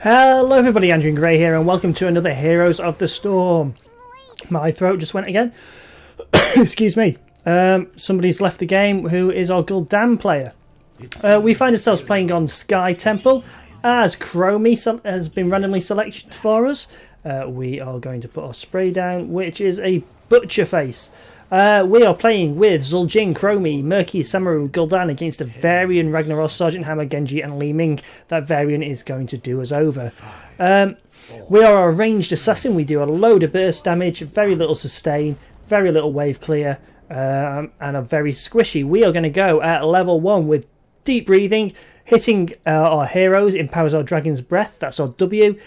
Hello everybody, Andrew and Gray here, and welcome to another Heroes of the Storm. My throat just went again. Excuse me. Somebody's left the game who is our Gul'dan player. We find ourselves playing on Sky Temple as Chromie has been randomly selected for us. We are going to put our spray down, which is a butcher face. We are playing with Zul'jin, Chromie, Murky, Samaru, Gul'dan against a Varian, Ragnaros, Sergeant Hammer, Genji and Li Ming. That Varian is going to do us over. We are a ranged assassin. We do a load of burst damage, very little sustain, very little wave clear, and are very squishy. We are going to go at level 1 with deep breathing. Hitting our heroes empowers our Dragon's Breath, that's our W,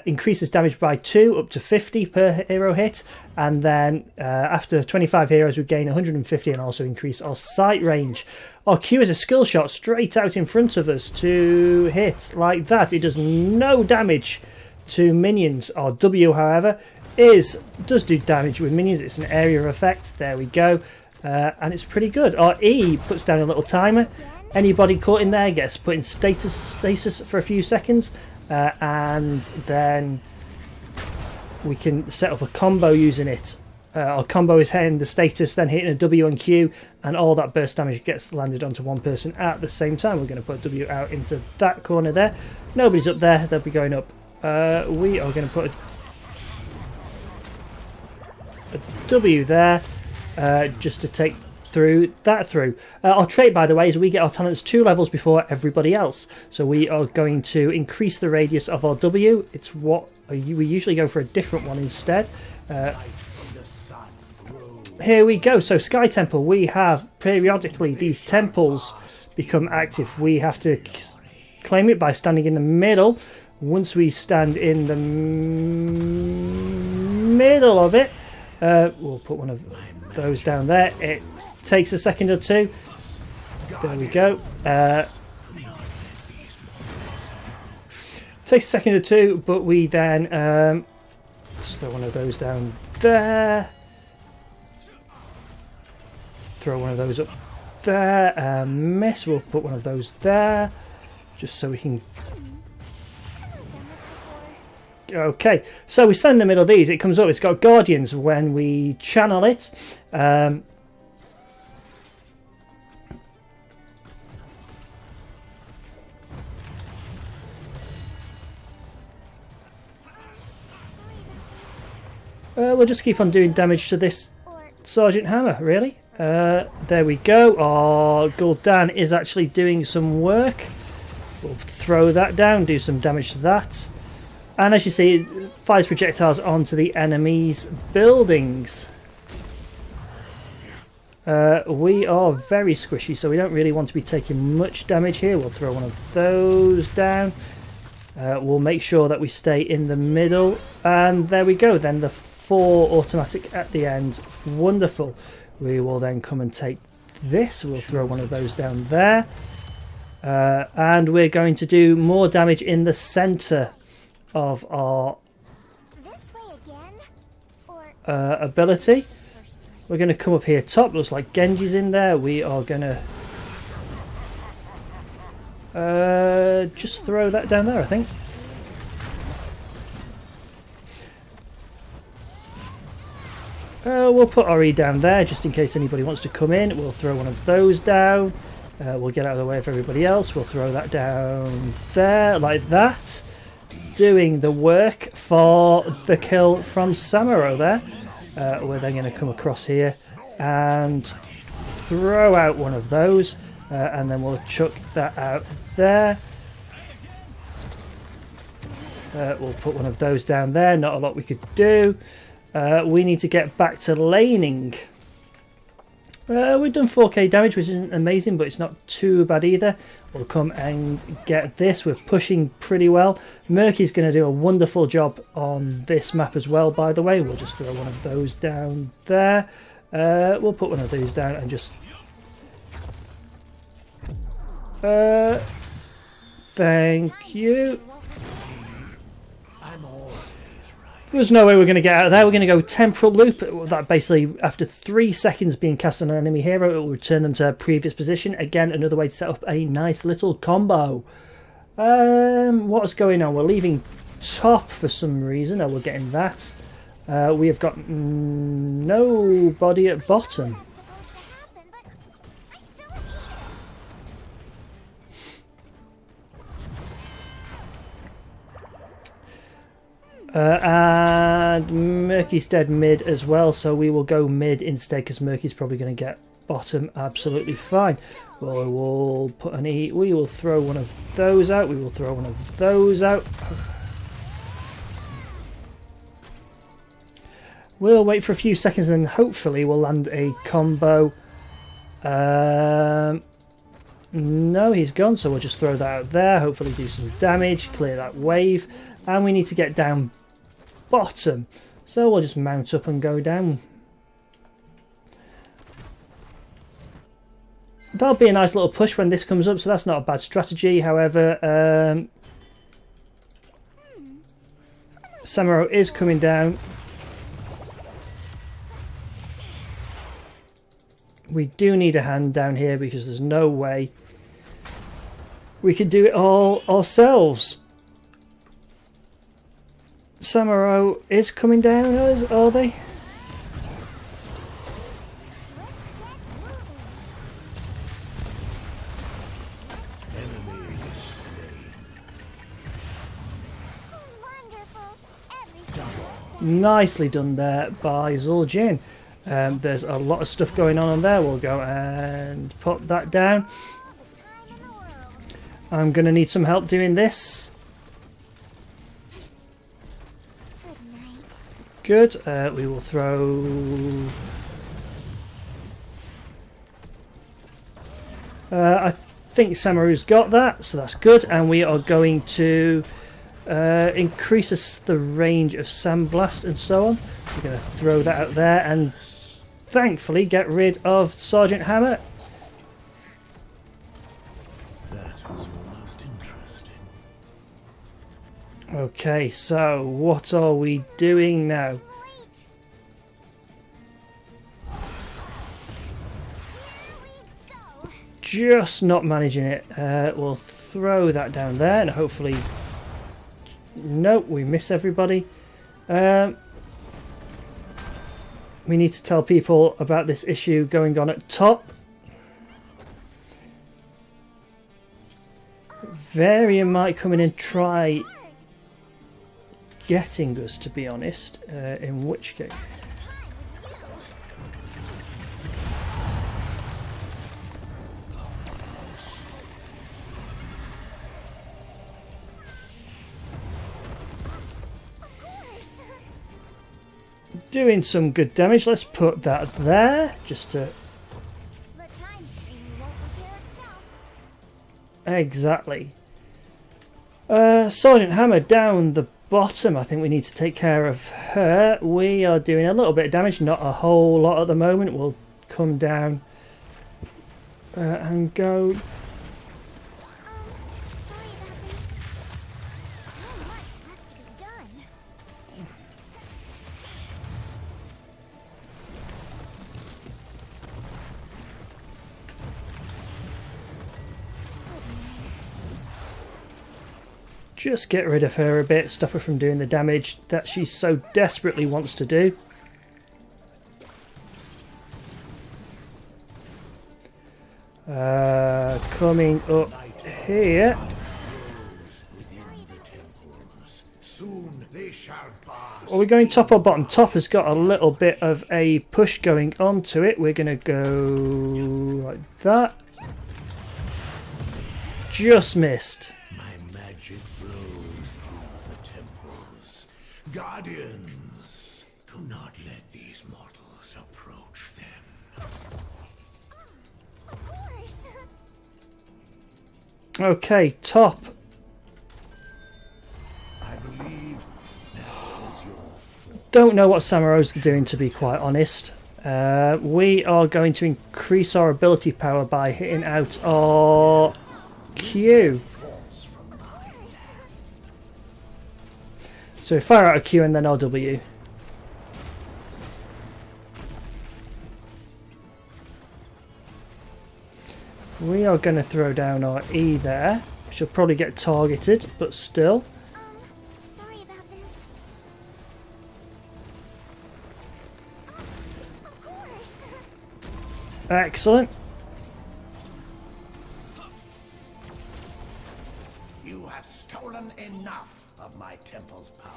increases damage by 2 up to 50 per hero hit, and then after 25 heroes we gain 150 and also increase our sight range. Our Q is a skill shot straight out in front of us to hit like that. It does no damage to minions. Our W, however, does do damage with minions. It's an area effect, there we go, and it's pretty good. Our E puts down a little timer. Anybody caught in there gets put in stasis for a few seconds, and then we can set up a combo using it. Our combo is hitting the status, then hitting a W and Q, and all that burst damage gets landed onto one person at the same time. We're going to put W out into that corner there. Nobody's up there, they'll be going up. We are going to put a W there, just to take that through. Our trait, by the way, is we get our talents 2 levels before everybody else. So we are going to increase the radius of our W. It's what we usually go for a different one instead. Here we go. So Sky Temple, we have periodically these temples become active. We have to claim it by standing in the middle. Once we stand in the middle of it, we'll put one of those down there. It takes a second or two. There we go. Takes a second or two, but we then just throw one of those down there. Throw one of those up there. Miss. We'll put one of those there, just so we can. Okay, so we stand in the middle of these. It comes up. It's got Guardians when we channel it. We'll just keep on doing damage to this Sergeant Hammer, really. There we go. Our Gul'dan is actually doing some work. We'll throw that down, do some damage to that. And as you see, it fires projectiles onto the enemy's buildings. We are very squishy, so we don't really want to be taking much damage here. We'll throw one of those down. We'll make sure that we stay in the middle. And there we go. Then the 4 automatic at the end. Wonderful. We will then come and take this. We'll throw one of those down there. And we're going to do more damage in the centre of our ability. We're going to come up here top. Looks like Genji's in there. We are going to just throw that down there, I think. We'll put RE down there just in case anybody wants to come in. We'll throw one of those down. We'll get out of the way of everybody else. We'll throw that down there like that. Doing the work for the kill from Samaru there. We're then going to come across here and throw out one of those, and then we'll chuck that out there. We'll put one of those down there. Not a lot we could do. We need to get back to laning. We've done 4k damage, which isn't amazing, but it's not too bad either. We'll come and get this. We're pushing pretty well. Murky's going to do a wonderful job on this map as well, by the way. We'll just throw one of those down there. We'll put one of these down and just... thank you. There's no way we're going to get out of there. We're going to go temporal loop. That basically, after 3 seconds being cast on an enemy hero, it will return them to their previous position. Again, another way to set up a nice little combo. What's going on? We're leaving top for some reason. Oh, we're getting that. We have got nobody at bottom. And Murky's dead mid as well, so we will go mid instead because Murky's probably going to get bottom absolutely fine. Well, we'll put an E. We will throw one of those out. We will throw one of those out. We'll wait for a few seconds and then hopefully we'll land a combo. No, he's gone, so we'll just throw that out there. Hopefully do some damage, clear that wave. And we need to get down bottom. So we'll just mount up and go down. That'll be a nice little push when this comes up, so that's not a bad strategy. However, Samuro is coming down. We do need a hand down here because there's no way we could do it all ourselves. Samuro is coming down, are they? Nicely done there by Zul'jin. There's a lot of stuff going on there. We'll go and put that down. I'm going to need some help doing this. Good. We will throw... I think Samuru's got that, so that's good. And we are going to increase the range of Sandblast and so on. We're going to throw that out there and thankfully get rid of Sergeant Hammer. That was most interesting. Okay, so what are we doing now? Just not managing it. We'll throw that down there and hopefully... Nope, we miss everybody. We need to tell people about this issue going on at top. Varian might come in and try getting us, to be honest, in which case... Doing some good damage. Let's put that there, just to... Exactly. Sergeant Hammer down the bottom. I think we need to take care of her. We are doing a little bit of damage, not a whole lot at the moment. We'll come down and go... Just get rid of her a bit, stop her from doing the damage that she so desperately wants to do. Coming up here. Are we going top or bottom? Top has got a little bit of a push going on to it. We're going to go like that. Just missed. Guardians, do not let these mortals approach them. Of course. Okay, top. I believe that was your fault. Don't know what Samuro's doing, to be quite honest. We are going to increase our ability power by hitting out our Q. So fire out a Q and then RW. We are going to throw down our E there. She'll probably get targeted, but still. Sorry about this. Of course. Excellent. You have stolen enough of my temple's power.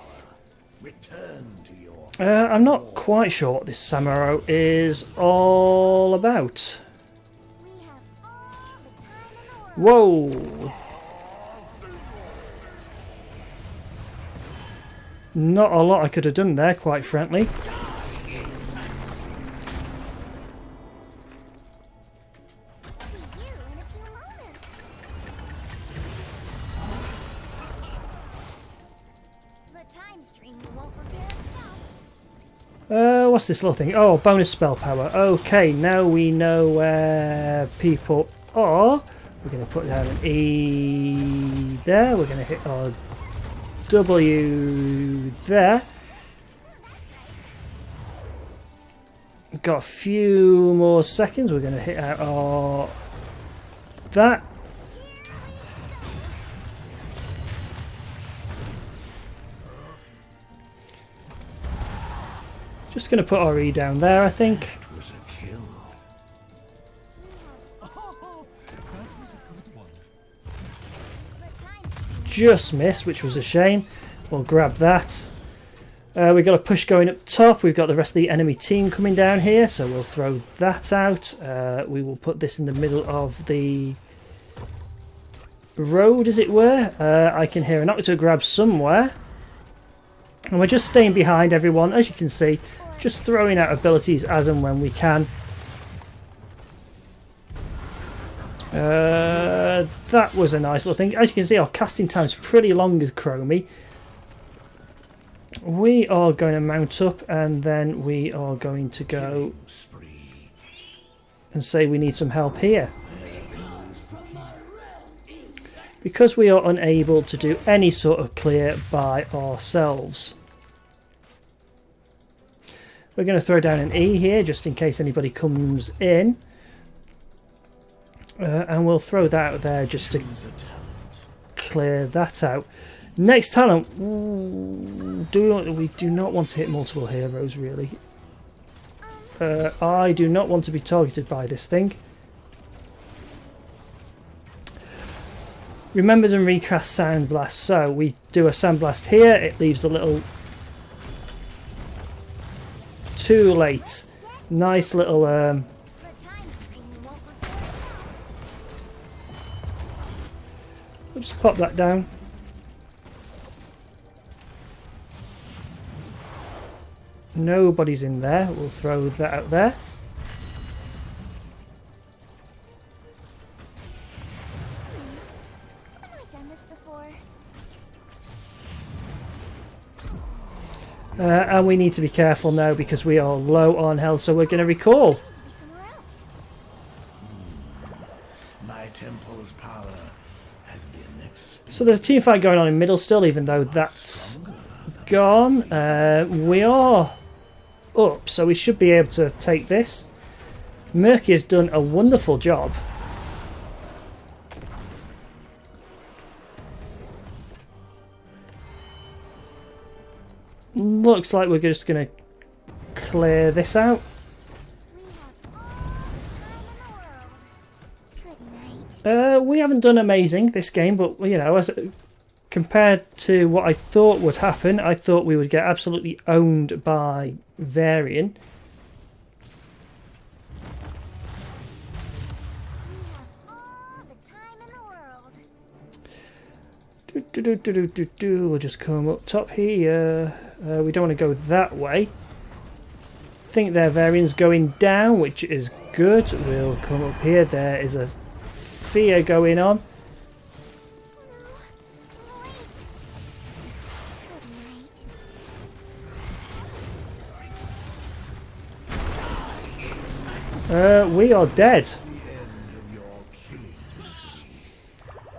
Return to your... I'm not quite sure what this Samuro is all about. We have all the time in the world. Whoa! Not a lot I could have done there, quite frankly. See you in a few moments. The time stream won't repair itself. What's this little thing? Oh, bonus spell power. Okay, now we know where people are. We're going to put down an E there. We're going to hit our W there. Got a few more seconds. We're going to hit out our that. Just going to put our E down there, I think. It was a kill. The time stream Just missed, which was a shame. We'll grab that. We've got a push going up top. We've got the rest of the enemy team coming down here, so we'll throw that out. We will put this in the middle of the road, as it were. I can hear an Octo grab somewhere. And we're just staying behind everyone, as you can see. Just throwing out abilities as and when we can. That was a nice little thing. As you can see, our casting time's pretty long as Chromie. We are going to mount up, and then we are going to go Spree. and say we need some help here. Because we are unable to do any sort of clear by ourselves. We're going to throw down an E here, just in case anybody comes in. And we'll throw that out there just to clear that out. Next talent. We do not want to hit multiple heroes, really. I do not want to be targeted by this thing. Remembered and recast Sound Blast. So we do a Sound Blast here. It leaves a little... Too late. Nice little... the time stream won't repair itself. We'll just pop that down. Nobody's in there. We'll throw that out there. Haven't I done this before? And we need to be careful now because we are low on health, so we're going to recall. To be somewhere else. My temple's power has been experienced. So there's a team fight going on in middle still, even though that's gone. We are up, so we should be able to take this. Murky has done a wonderful job. Looks like we're just going to clear this out. We have all the time in the world. Good night. We haven't done amazing this game, but you know, as compared to what I thought would happen, I thought we would get absolutely owned by Varian. We have all the time in the world. We'll just come up top here. We don't want to go that way. I think their Varian's going down, which is good. We'll come up here. There is a fear going on. Oh no, wait. Good night. We are dead.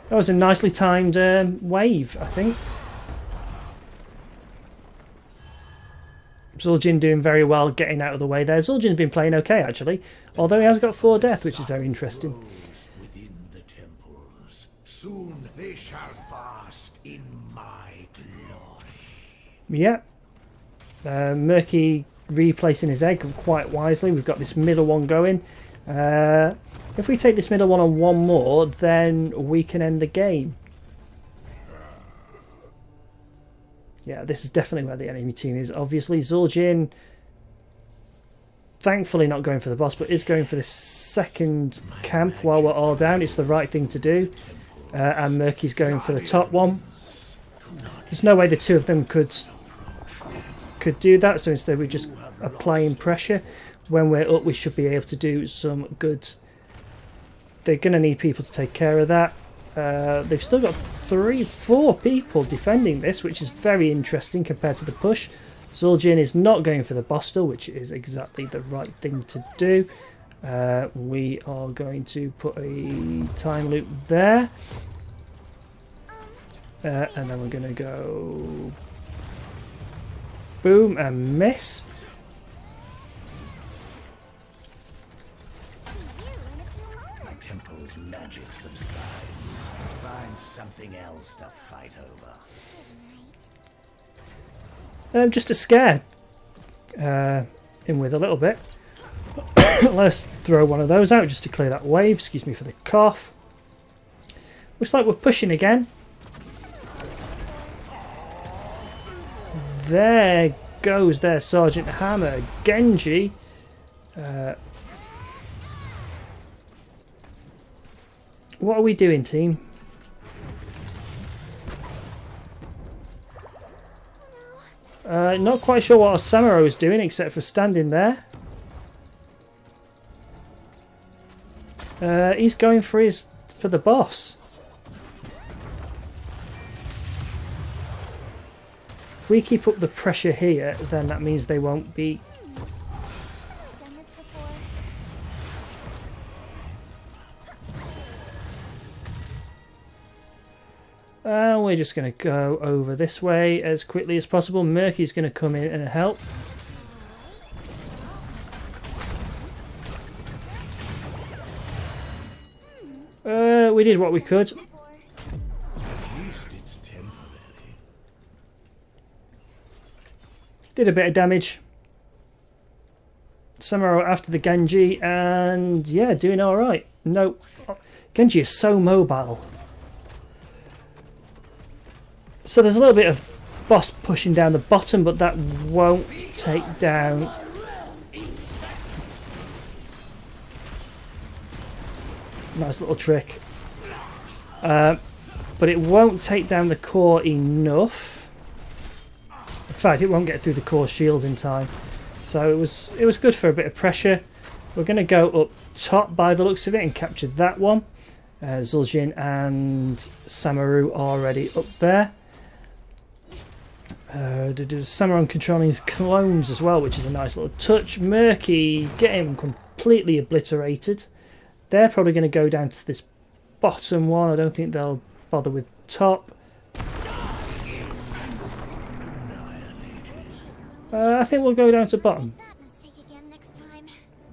That was a nicely timed wave, I think. Zul'jin doing very well getting out of the way there. Zul'jin's been playing okay, actually. Although he has got 4 death, which is very interesting. Within the temples. Soon They shall bask in my glory. Yeah. Murky replacing his egg quite wisely. We've got this middle one going. If we take this middle one on one more, then we can end the game. Yeah, this is definitely where the enemy team is. Obviously, Zul'jin, thankfully not going for the boss, but is going for the second camp while we're all down. It's the right thing to do. And Murky's going for the top one. There's no way the two of them could do that, so instead we're just applying pressure. When we're up, we should be able to do some good. They're going to need people to take care of that. They've still got 4 people defending this, which is very interesting compared to the push. Zul'jin is not going for the boss still, which is exactly the right thing to do. We are going to put a time loop there. And then we're going to go boom and miss. My temple's magic subsides. Find something else to fight over. Just to scare him with a little bit. Let's throw one of those out just to clear that wave. Excuse me for the cough. Looks like we're pushing again. There goes their Sergeant Hammer. Genji. What are we doing, team? Not quite sure what our Samuro is doing except for standing there. He's going for the boss. If we keep up the pressure here, then that means they won't be. Done this before. We're just going to go over this way as quickly as possible. Murky's going to come in and help. We did what we could. At least it's temporary. Did a bit of damage. Samuro after the Genji, and yeah, doing alright. No, Genji is so mobile. So there's a little bit of boss pushing down the bottom, but that won't take down. Nice little trick. But it won't take down the core enough. In fact, it won't get through the core shields in time. So it was good for a bit of pressure. We're going to go up top by the looks of it and capture that one. Zul'jin and Samuro already up there. Samuro controlling his clones as well, which is a nice little touch. Murky getting completely obliterated. They're probably going to go down to this bottom one. I don't think they'll bother with top. I think we'll go down to bottom. That mistake again next time.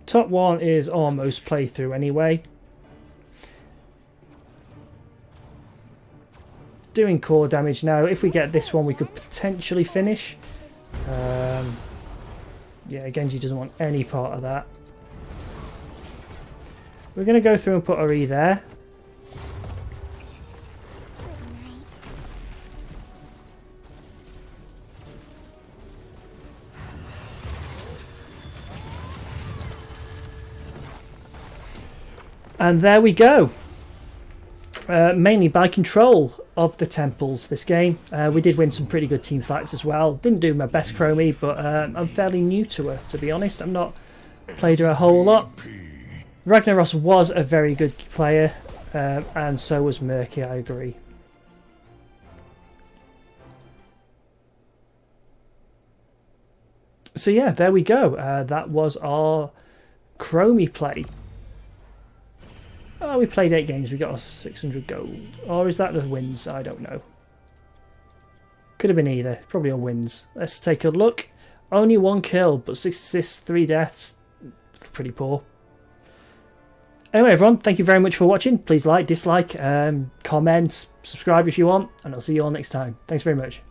Top one is almost playthrough anyway. Doing core damage now. If we get this one, we could potentially finish. Yeah, Genji doesn't want any part of that. We're going to go through and put our E there. Good night. And there we go. Mainly by control of the temples this game. We did win some pretty good team fights as well. Didn't do my best Chromie, but I'm fairly new to her, to be honest. I've not played her a whole lot. Ragnaros was a very good player, and so was Murky, I agree. So yeah, there we go. That was our Chromie play. Oh, we played 8 games, we got our 600 gold. Or is that the wins? I don't know. Could have been either. Probably all wins. Let's take a look. Only 1 kill, but 6 assists, 3 deaths. Pretty poor. Anyway, everyone, thank you very much for watching. Please like, dislike, comment, subscribe if you want, and I'll see you all next time. Thanks very much.